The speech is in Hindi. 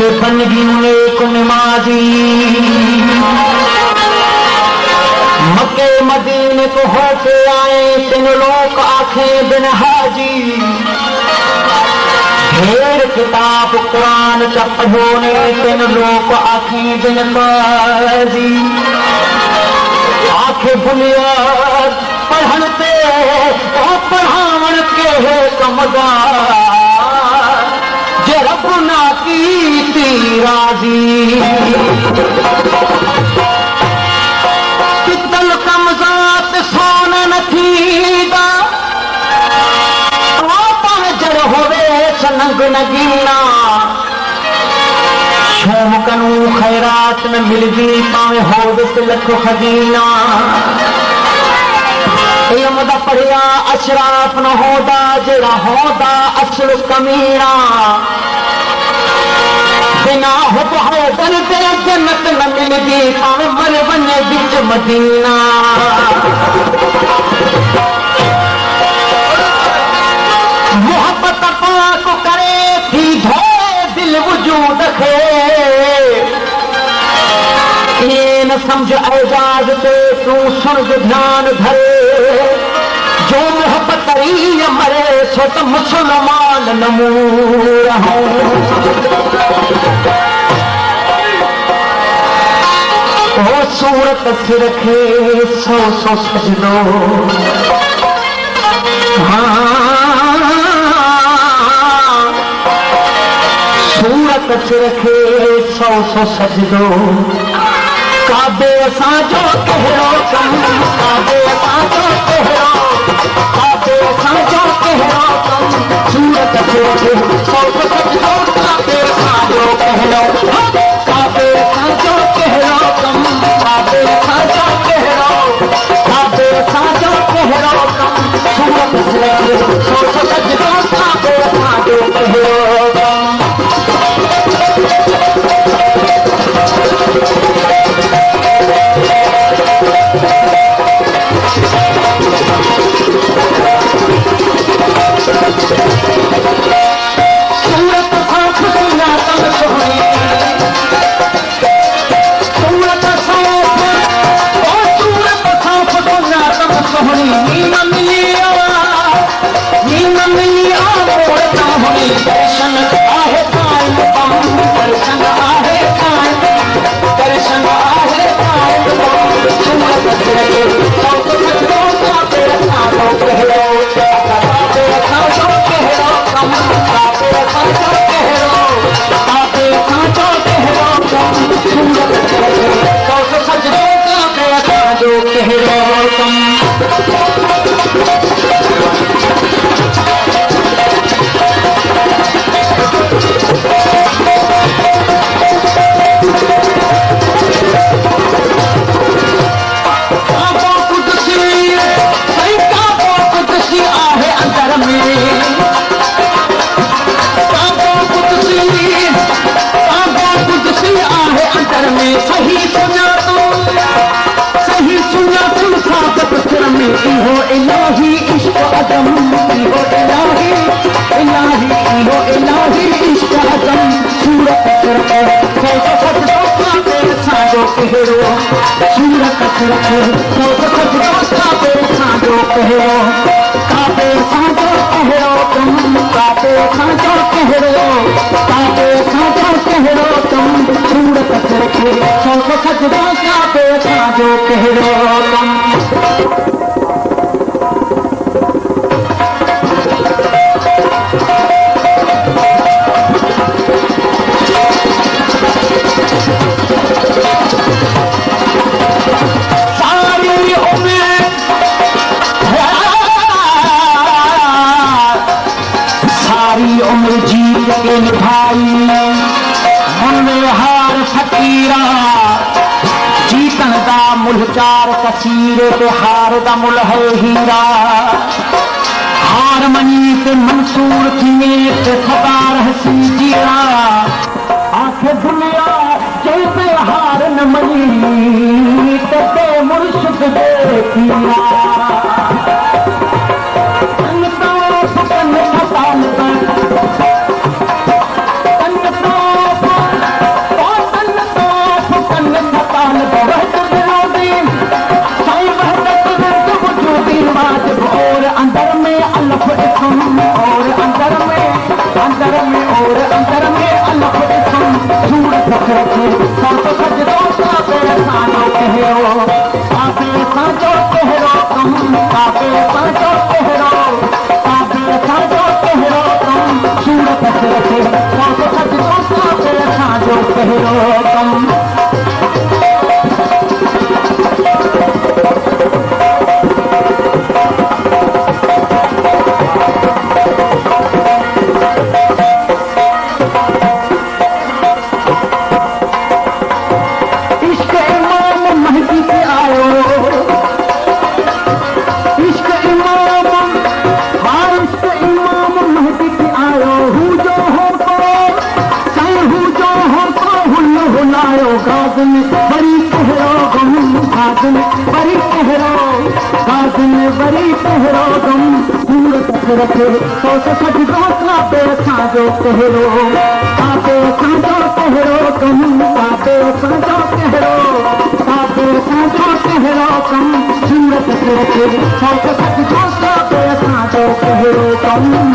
के बनगी नेक नमाजी मक्के मदीने को होके आए तीन लोग आंखें बिन हाजी ढेर किताब कुरान का पढ़ोने तीन लोग आंखें बिन काजी आंखें बुनियाद पढ़ते और पढ़ावन के है कमदार जे रब ना की राजी पितल कमजात सोना न थीदा जड़ होवे सनंग नगीना शोम कनू खैरात न मिलदी पावे होवे तिलक खजीना इल्म दा पढ़िया अशराफ न होदा जेड़ा होदा असल कमीना बिना हुब है दर्द जन्नत न मिलदी पावे मर वने बिच मदीना मोहब्बत पाक करे थी धोए दिल वजूद खे ये न समझ एजाज ते तू सुन ध्यान धरे जो मोहब्बत करी मरे सो तो मुसलमान नमूर हो ओ सूरत सिर खे सौ सौ सजदो सूरत सिर खे सौ सौ सजदो काबे साजो कहरो कम काबे साजो कहरो काबे साजो कहरो कम सूरत सिर खे सौ सौ सजदो काबे साजो कहरो काबे साजो कहरो कम काबे साजो कहरो काबे साजो कहरो कम सूरत सिर खे सौ सौ सजदो काबे साजो कहरो कम कसीरे पे हार दा मुल है हीरा हार मनी ते मंसूर थी ते सदा रहसी जीरा आंखें दुनिया जैसे हार न मनी ते मुर्शिद देखिया कहरो कम बड़ी कहरो गम खादन बड़ी कहरो खादन बड़ी कहरो गम सूरत रखे सौ सठ गोसला पे साजो कहरो साबे साजो कहरो गम साबे साजो कहरो साबे साजो कहरो गम सूरत रखे सौ सठ गोसला पे साजो कहरो गम